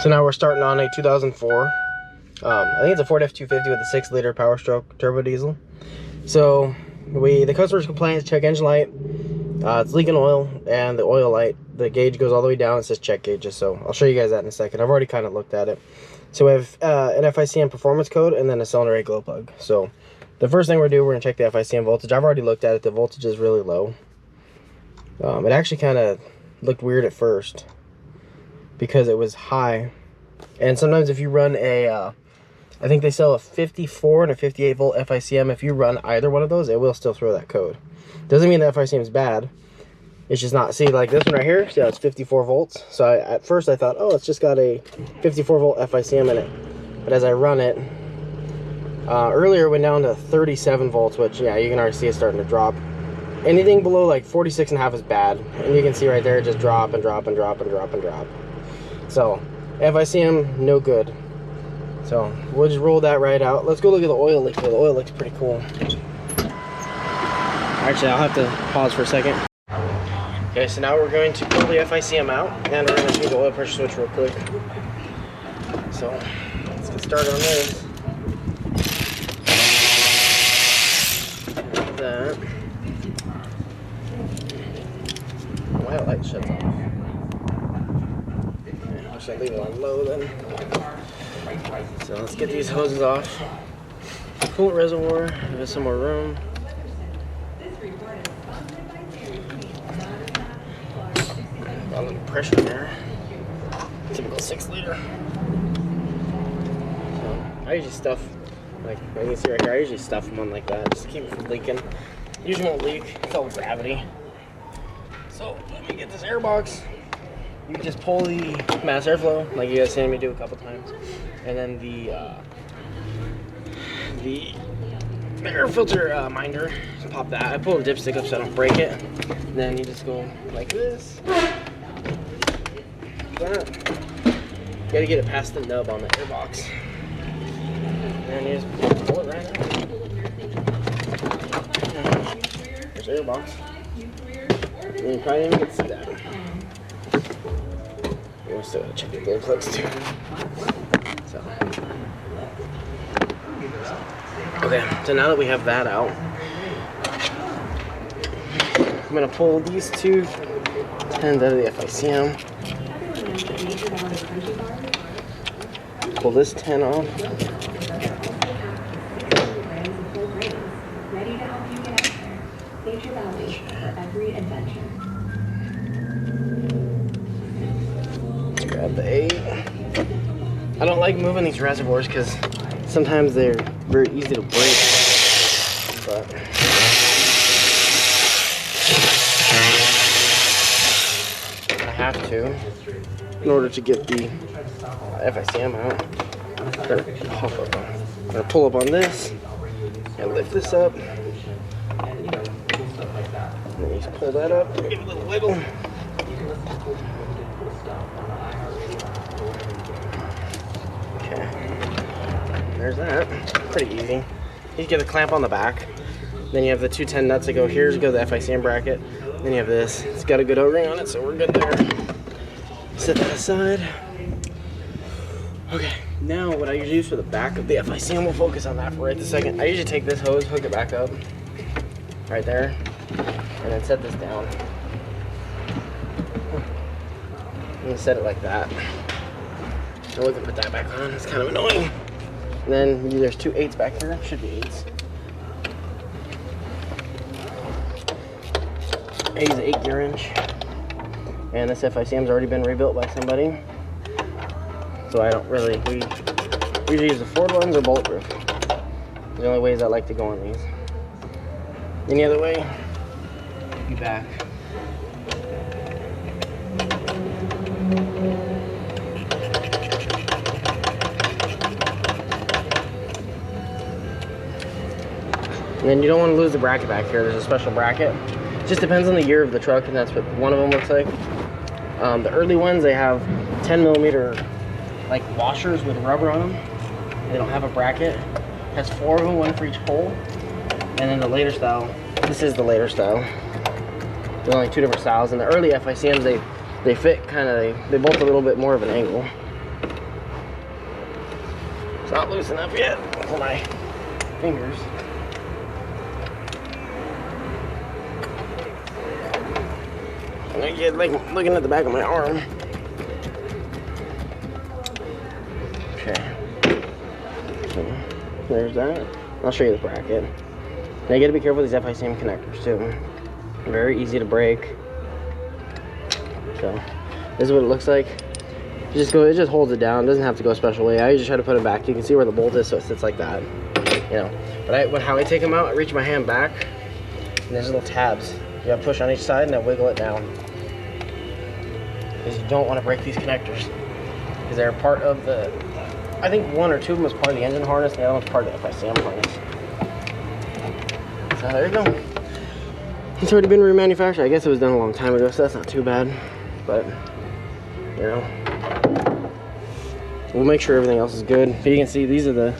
So now we're starting on a 2004. I think it's a Ford F-250 with a 6-liter Powerstroke turbo diesel. So the customer's complaint is check engine light. It's leaking oil, and the oil light, the gauge goes all the way down. It says check gauges. So I'll show you guys that in a second. I've already kind of looked at it. So we have an Ficm performance code and then a cylinder 8 glow plug. So the first thing we're gonna check the Ficm voltage. I've already looked at it. The voltage is really low. It actually kind of looked weird at first because it was high. And sometimes if you run a, I think they sell a 54 and a 58 volt Ficm. If you run either one of those, it will still throw that code. Doesn't mean the Ficm is bad. It's just not, see, like this one right here, see how it's 54 volts? So at first I thought, oh, it's just got a 54 volt Ficm in it. But as I run it, earlier it went down to 37 volts, which, yeah, you can already see it starting to drop. Anything below like 46.5 is bad. And you can see right there, it just drop and drop and drop and drop and drop. So, Ficm, no good. So, we'll just roll that right out. Let's go look at the oil leak. The oil leak's pretty cool. Actually, I'll have to pause for a second. Okay, so now we're going to pull the Ficm out, and we're going to change the oil pressure switch real quick. So, let's get started on this. Like that. Why the light shuts off? Okay, I should leave it on low then. So let's get these hoses off. Coolant reservoir, there's some more room. Got a little pressure there. Typical 6-liter. So I usually stuff, like you can see right here, I usually stuff them on like that, just to keep it from leaking. Usually won't leak, it's all gravity. So let me get this air box. You can just pull the mass airflow, like you guys seen me do a couple times, and then the air filter minder. Just pop that. I pull the dipstick up so I don't break it. And then you just go like this. That. You gotta get it past the nub on the air box. And then you just pull it right out. There's the air box. And you probably didn't even see that. We're still gonna check the glow plugs too. So. Okay, so now that we have that out, I'm gonna pull these two 10s out of the Ficm. Pull this 10 off. Let's grab the 8. I don't like moving these reservoirs because sometimes they're very easy to break. But I have to in order to get the Ficm out. I'm gonna pull up on this and lift this up. And then you just pull that up, give it a little wiggle. Okay, there's that. Pretty easy. You get a clamp on the back. Then you have the 2 10 nuts that go here to go to the Ficm bracket. Then you have this. It's got a good O-ring on it, so we're good there. Set that aside. Okay, now what I usually use for the back of the Ficm, we'll focus on that for right this second. I usually take this hose, hook it back up, right there, and then set this down. I'm gonna set it like that. And we can put that back on, it's kind of annoying. And then there's 2 8s back here, should be 8s. I use an 8-gear wrench. And this Ficm's already been rebuilt by somebody. So I don't really, we usually use the Ford ones or bulletproof. The only ways I like to go on these. Any other way, be back. And then you don't want to lose the bracket back here. There's a special bracket. It just depends on the year of the truck, and that's what one of them looks like. The early ones, they have 10mm like washers with rubber on them. They don't have a bracket. It has 4 of them, 1 for each hole. And then the later style, this is the later style. There's only 2 different styles. And the early Ficms, they fit kind of, they bolt a little bit more of an angle. not loose enough yet for my fingers. And I get like looking at the back of my arm. Okay. So there's that. I'll show you the bracket. Now you gotta be careful with these Fycn connectors too. Very easy to break. So this is what it looks like. It just holds it down. It doesn't have to go a special way. I usually try to put it back. You can see where the bolt is, so it sits like that. You know. But how I take them out, I reach my hand back, and there's little tabs. You gotta push on each side and then wiggle it down. Because you don't want to break these connectors. Because they're part of the, I think one or two of them was part of the engine harness, and the other one's part of the Fycn harness. So there you go. It's already been remanufactured. I guess it was done a long time ago, so that's not too bad. But, you know, we'll make sure everything else is good. But you can see these are the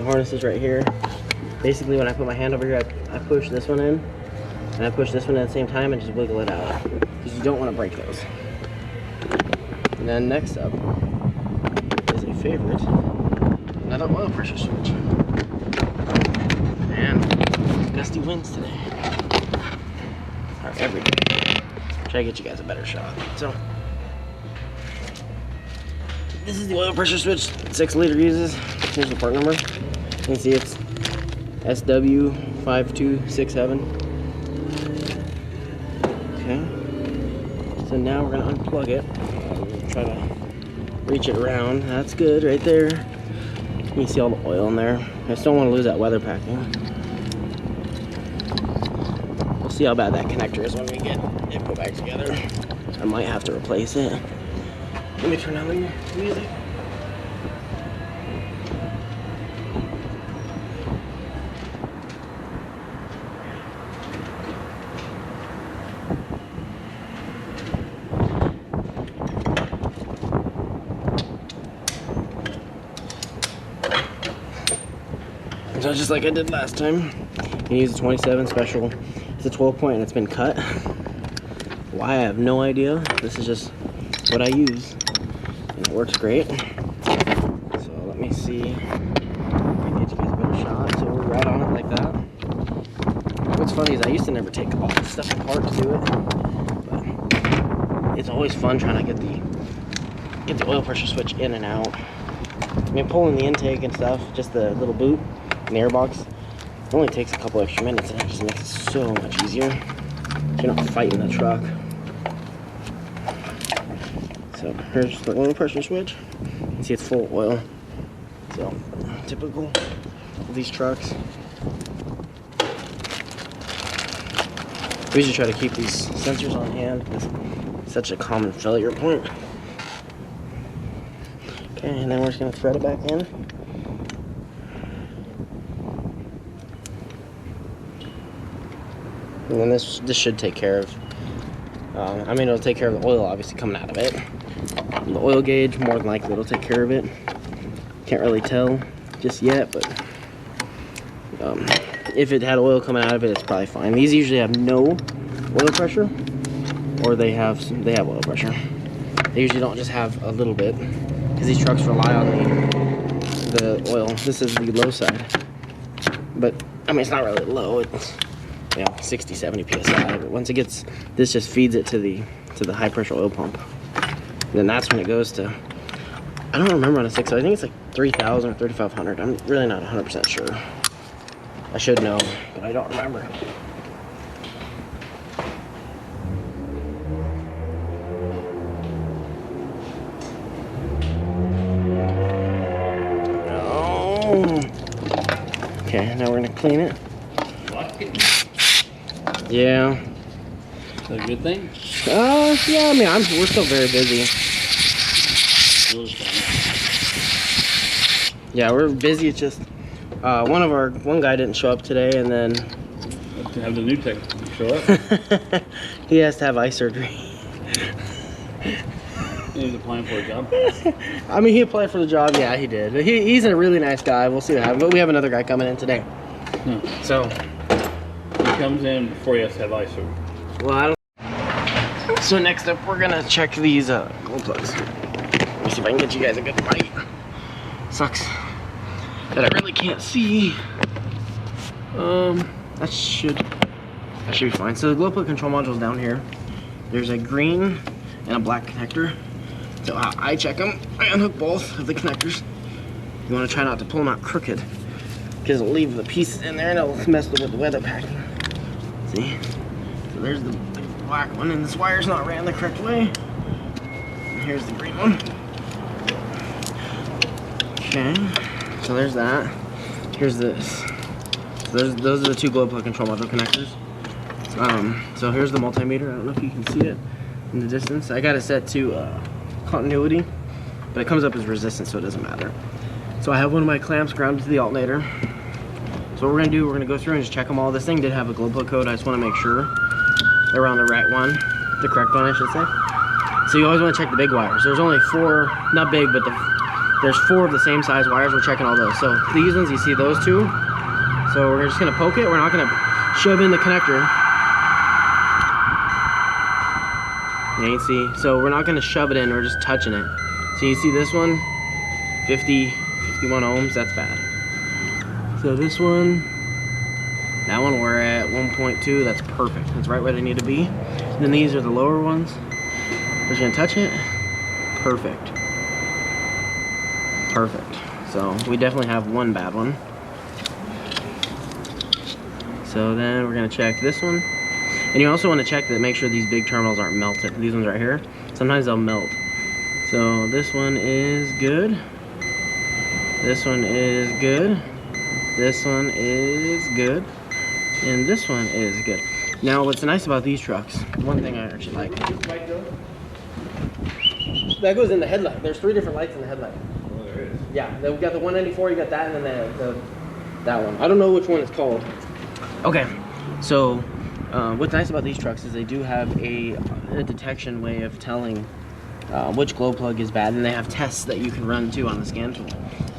harnesses right here. Basically, when I put my hand over here, I push this one in, and I push this one at the same time and just wiggle it out. Because you don't want to break those. And then next up is a favorite, another oil pressure switch. And gusty winds today. Or every day. Try to get you guys a better shot. So this is the oil pressure switch 6 liter uses. Here's the part number. You can see it's SW5267. Okay. So now we're gonna unplug it. Try to reach it around. That's good right there. You can see all the oil in there. I just don't want to lose that weather packing. We'll see how bad that connector is when we get it put back together. I might have to replace it. Let me turn on the music. So just like I did last time, you use a 27 special. It's a 12 point and it's been cut. Why, I have no idea. This is just what I use and it works great. So let me see if I can get you guys a better shot. So we're right on it like that. What's funny is I used to never take all this stuff apart to do it, but it's always fun trying to get the oil pressure switch in and out. I mean, pulling the intake and stuff, just the little boot and the airbox, it only takes a couple extra minutes and it just makes it so much easier. You're not fighting the truck. So here's the oil pressure switch. You can see it's full of oil. So typical of these trucks. We usually try to keep these sensors on hand because it's such a common failure point. Okay, and then we're just gonna thread it back in. And then this should take care of, I mean, it'll take care of the oil obviously coming out of it. The oil gauge, more than likely, it'll take care of it. Can't really tell just yet, but if it had oil coming out of it, it's probably fine. These usually have no oil pressure, or they have oil pressure. They usually don't just have a little bit, because these trucks rely on the oil. This is the low side, but I mean, it's not really low. It's, you know, 60, 70 psi. But once it gets, this just feeds it to the high pressure oil pump. And then that's when it goes to, I don't remember on a 6, I think it's like 3,000 or 3,500. I'm really not 100% sure. I should know, but I don't remember. Okay, now we're gonna clean it. Yeah. Is that a good thing? Yeah, I mean, we're still very busy. Yeah, we're busy. It's just one guy didn't show up today, and then to have the new tech show up. He has to have eye surgery. He's applying for a job. I mean, he applied for the job. Yeah, he did. He's a really nice guy. We'll see what happens. But we have another guy coming in today. So he comes in before he has to have eye surgery. Well, I don't. So next up, we're gonna check these glow plugs. Let me see if I can get you guys a good light. Sucks. that I really can't see. That should be fine. So the glow plug control module is down here. There's a green and a black connector. So I check them. I unhook both of the connectors. You want to try not to pull them out crooked, because it'll leave the pieces in there and it'll mess with the weather packing. See? So there's the black one, and this wire's not ran the correct way. And here's the green one. Okay, so there's that. Here's this. So those are the two glow plug control module connectors. So here's the multimeter. I don't know if you can see it in the distance. I got it set to continuity, but it comes up as resistance, so it doesn't matter. So I have one of my clamps grounded to the alternator. So what we're gonna do, we're gonna go through and just check them all. This thing did have a glow plug code. I just want to make sure they're on the right one, the correct one, I should say. So you always want to check the big wires. There's only 4, not big, but there's 4 of the same size wires. We're checking all those. So these ones, you see those 2. So we're just gonna poke it. We're not gonna shove in the connector. You can see. So we're not gonna shove it in. We're just touching it. So you see this one, 51 ohms. That's bad. So this one, that one we're at 1.2. That's perfect. That's right where they need to be. And then these are the lower ones. We're just gonna touch it. Perfect. Perfect. So we definitely have one bad one. So then we're gonna check this one. And you also want to check that, make sure these big terminals aren't melted. These ones right here, sometimes they'll melt. So this one is good. This one is good. This one is good. And this one is good. Now what's nice about these trucks, one thing I actually like. That goes in the headlight. There's 3 different lights in the headlight. Oh, there is. Yeah, we got the 194, you got that, and then that one. I don't know which one it's called. Okay, so what's nice about these trucks is they do have a detection way of telling which glow plug is bad, and they have tests that you can run too on the scan tool.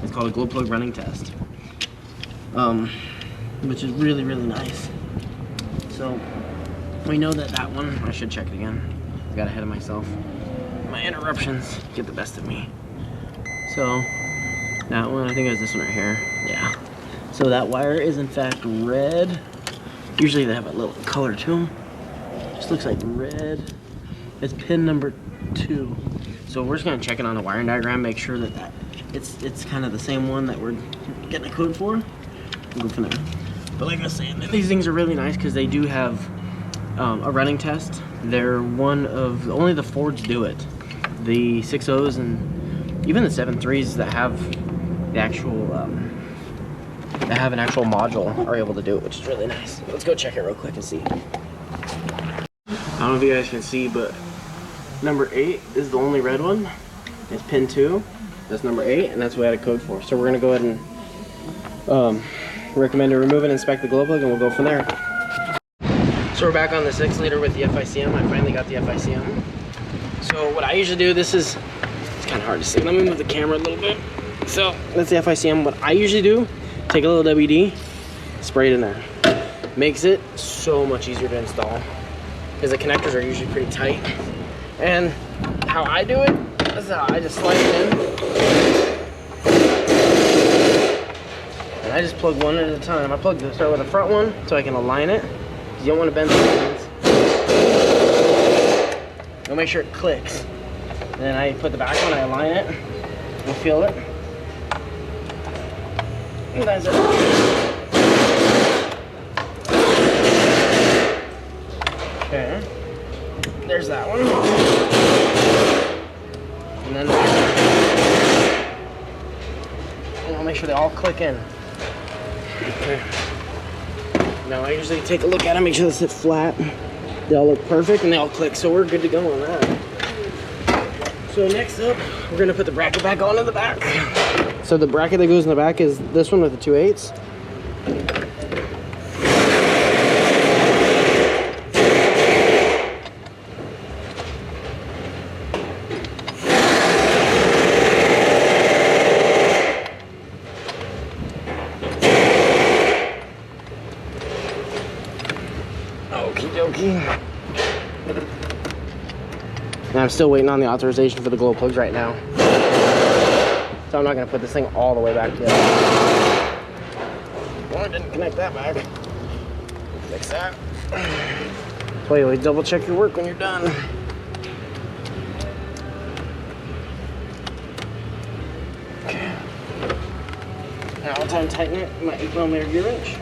It's called a glow plug running test, which is really, really nice. So we know that one, I should check it again. I got ahead of myself. My interruptions get the best of me. So that one, I think it was this one right here. Yeah. So that wire is in fact red. Usually they have a little color to them. Just looks like red. It's pin number 2. So we're just gonna check it on the wiring diagram, make sure that it's kind of the same one that we're getting a code for. We'll go from there. But like I was saying, these things are really nice because they do have a running test. They're one of, only the Fords do it. The 6.0s and even the 7.3s that have the actual, that have an actual module are able to do it, which is really nice. Let's go check it real quick and see. I don't know if you guys can see, but number 8 is the only red one. It's pin 2. That's number 8, and that's what I had a code for. So we're gonna go ahead and recommend to remove and inspect the glow plug, and we'll go from there. So we're back on the 6 liter with the Fycm. I finally got the Fycm. So what I usually do, it's kind of hard to see. Let me move the camera a little bit. So that's the Fycm. What I usually do, take a little WD, spray it in there. Makes it so much easier to install because the connectors are usually pretty tight. And how I do it is how I just slide it in. And I just plug one at a time. I start with the front one so I can align it. You don't want to bend the pins. You'll make sure it clicks. And then I put the back one, I align it. You'll feel it. And that's it. Okay. There's that one. And then I'll make sure they all click in. Okay. Now I usually take a look at them, make sure they sit flat. They all look perfect and they all click, so we're good to go on that. So next up, we're gonna put the bracket back onto the back. So the bracket that goes in the back is this one with the 2/8. Okie dokie. And I'm still waiting on the authorization for the glow plugs right now. So I'm not gonna put this thing all the way back together. Well, I didn't connect that back. Fix that. Wait, double check your work when you're done. Okay. Now I'll tighten it, my 8mm gear wrench.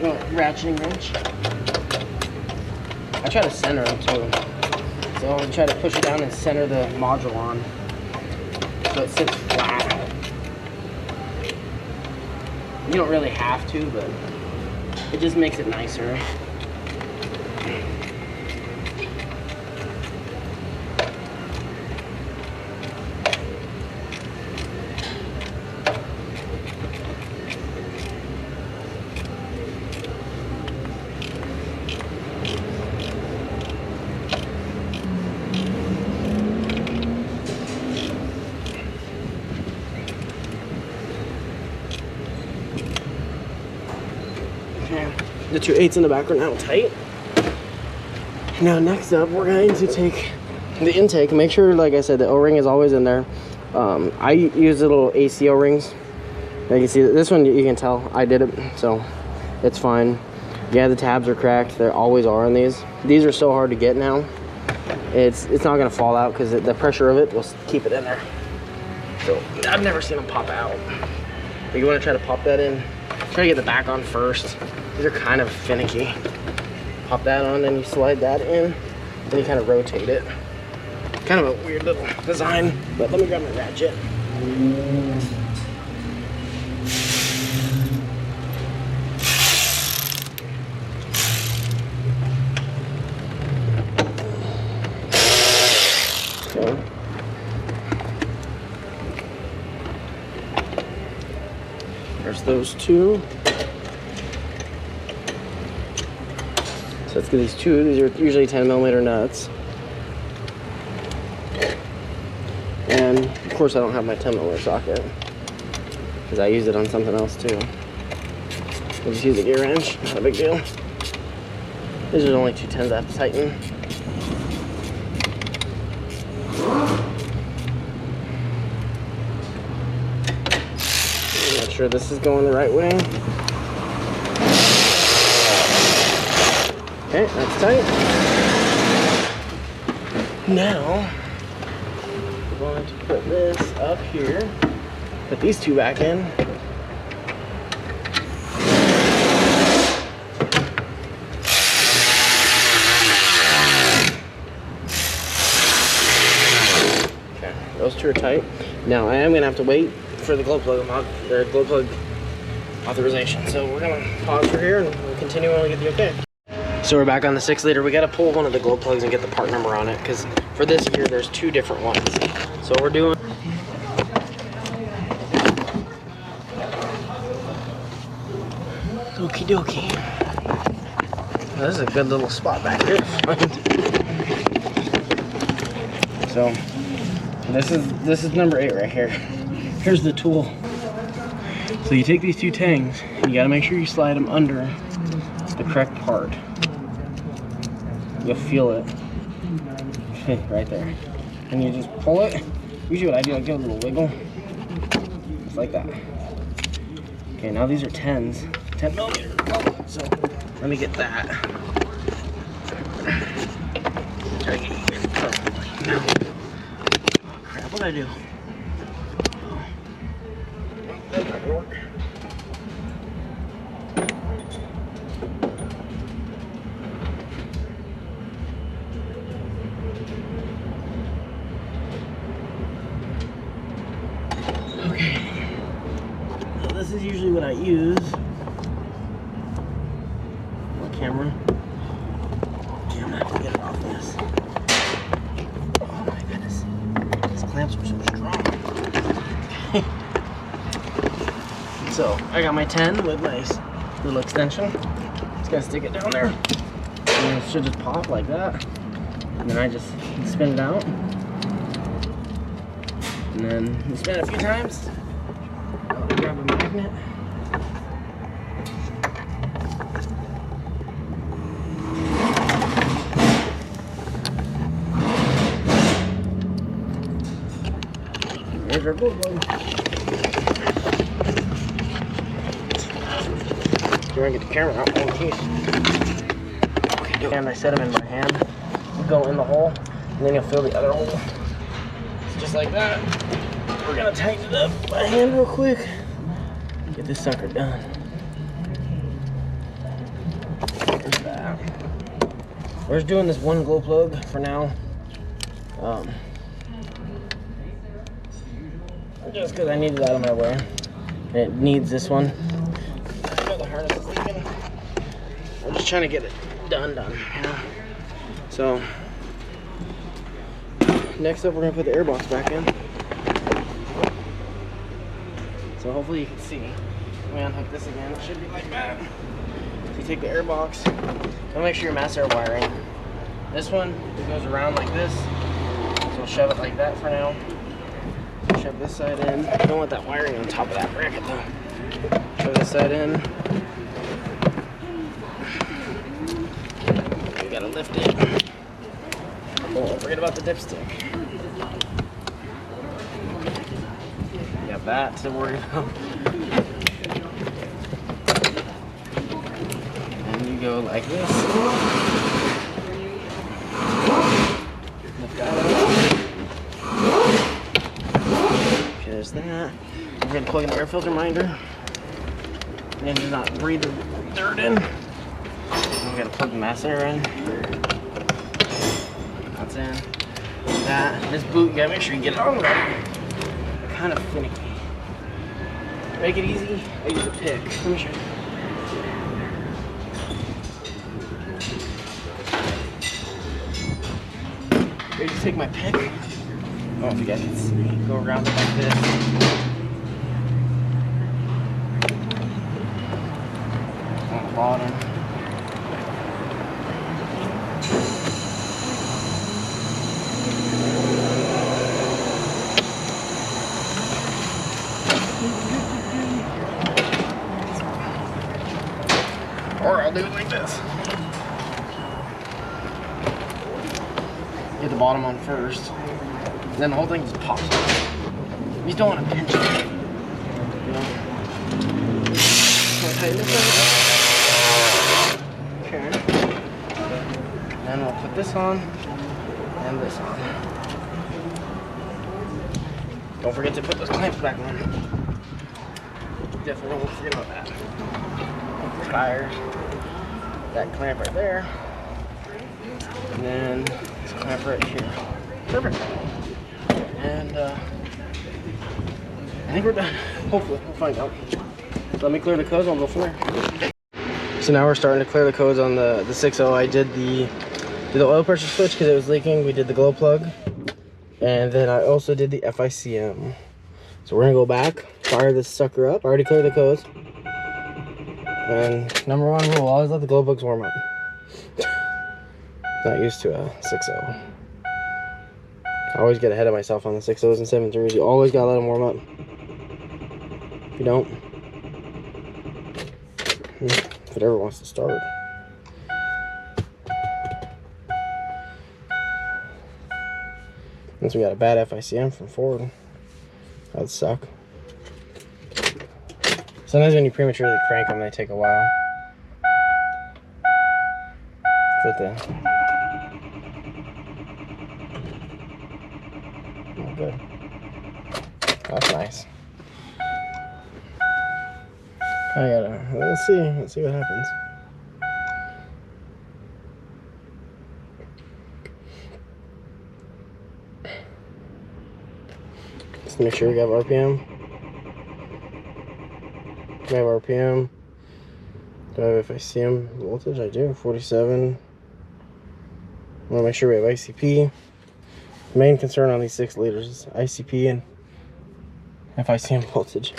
No, ratcheting wrench. I try to center them too. So I'm gonna try to push it down and center the module on so it sits flat. You don't really have to, but it just makes it nicer. Okay, the 2 8s in the back are now tight. Now next up, we're going to take the intake and make sure, like I said, the O-ring is always in there. I use the little AC O-rings. You can see this one, you can tell I did it, so it's fine. Yeah, the tabs are cracked. They always are on these. These are so hard to get now. It's not gonna fall out because the pressure of it will keep it in there. So I've never seen them pop out. But you want to try to pop that in. Try to get the back on first. These are kind of finicky. Pop that on, and you slide that in, then you kind of rotate it. Kind of a weird little design, but let me grab my ratchet. Okay. There's those two. So let's get these two. These are usually 10mm nuts. And of course I don't have my 10mm socket because I use it on something else too. I'll just use a gear wrench, not a big deal. These are only 2 10s I have to tighten. Make sure this is going the right way. Okay, that's tight. Now, we're going to put this up here. Put these two back in. Okay, those two are tight. Now, I am going to have to wait for the glow plug authorization. So we're going to pause for here and we'll continue when we get the okay. So we're back on the 6-liter. We got to pull one of the glow plugs and get the part number on it because for this here there's 2 different ones. So we're doing okie dokie. This is a good little spot back here. So this is number 8 right here. Here's the tool. So you take these 2 tangs, you got to make sure you slide them under the correct part. You'll feel it right there, and you just pull it. Usually what I do, I give it a little wiggle, just like that. Okay, now these are 10s, 10mm. So let me get that. Try to get you in perfectly. No. Oh, crap! What'd I do? Oh. That's not gonna work. This is usually what I use. My camera. Okay, I'm gonna have to get it off this. Oh my goodness. These clamps are so strong. Okay. So I got my 10 with my little extension. Just gotta stick it down there. And it should just pop like that. And then I just spin it out. And then you spin it a few times. Grab a magnet. here's our glow plug. You're gonna get the camera out in case. And I set them in my hand. You go in the hole, and then you'll fill the other hole. So just like that. We're gonna tighten it up by hand real quick. Get this sucker done. There's that. We're just doing this one glow plug for now. Just because I need it out of my way. And it needs this one. I know the harness is leaking. I'm just trying to get it done, you know? So, next up we're going to put the air box back in. So hopefully you can see. I'm going to unhook this again. It should be like that. So you take the air box. Don't make sure your mass air wiring. This one, it goes around like this. So we'll shove it like that for now. Shove this side in. I don't want that wiring on top of that bracket though. Shove this side in. We gotta lift it. Oh, don't forget about the dipstick. You got that to worry about. And you go like this. Lift that up. There's that. We're going to plug in the air filter minder. And do not breathe the dirt in. We're going to plug the mass air in. That's in. That. This boot, you gotta make sure you get it on right. Kind of finicky. Make it easy. I use a pick. Let me show you. I just take my pick. I don't know if you guys can see. Go around it like this. On the bottom. Or I'll do it like this. Get the bottom on first. And then the whole thing just pops up. You just don't want to pinch it. You know? So tighten this up. Okay. Then we'll put this on and this on. Don't forget to put those clamps back on. Definitely don't forget about that. Tires. That clamp right there. And then this clamp right here. Perfect. And I think we're done. Hopefully, we'll find out. So let me clear the codes and I'll go from there. So now we're starting to clear the codes on the 6.0. I did the oil pressure switch because it was leaking. We did the glow plug. And then I also did the Ficm. So we're gonna go back, fire this sucker up. I already cleared the codes. And number one rule, always let the glow plugs warm up. Not used to a 6.0. I always get ahead of myself on the 6.0s and 7.3s. You always gotta let them warm up. If you don't, if it ever wants to start. Once we got a bad Ficm from Ford, that'd suck. Sometimes when you prematurely crank them, they take a while. Put the good. That's nice. I gotta, let's see what happens. Just make sure we have RPM. Do I have RPM? Do I have Ficm voltage? I do, 47. I want to make sure we have ICP. The main concern on these 6 liters is ICP and Ficm voltage.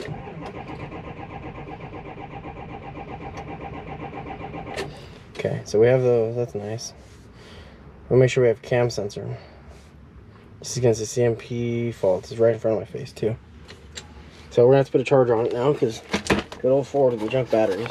Okay, so we have those. That's nice. We'll make sure we have cam sensor. This is against the CMP fault. It's right in front of my face too. So we're gonna have to put a charger on it now because good old Ford with the junk batteries.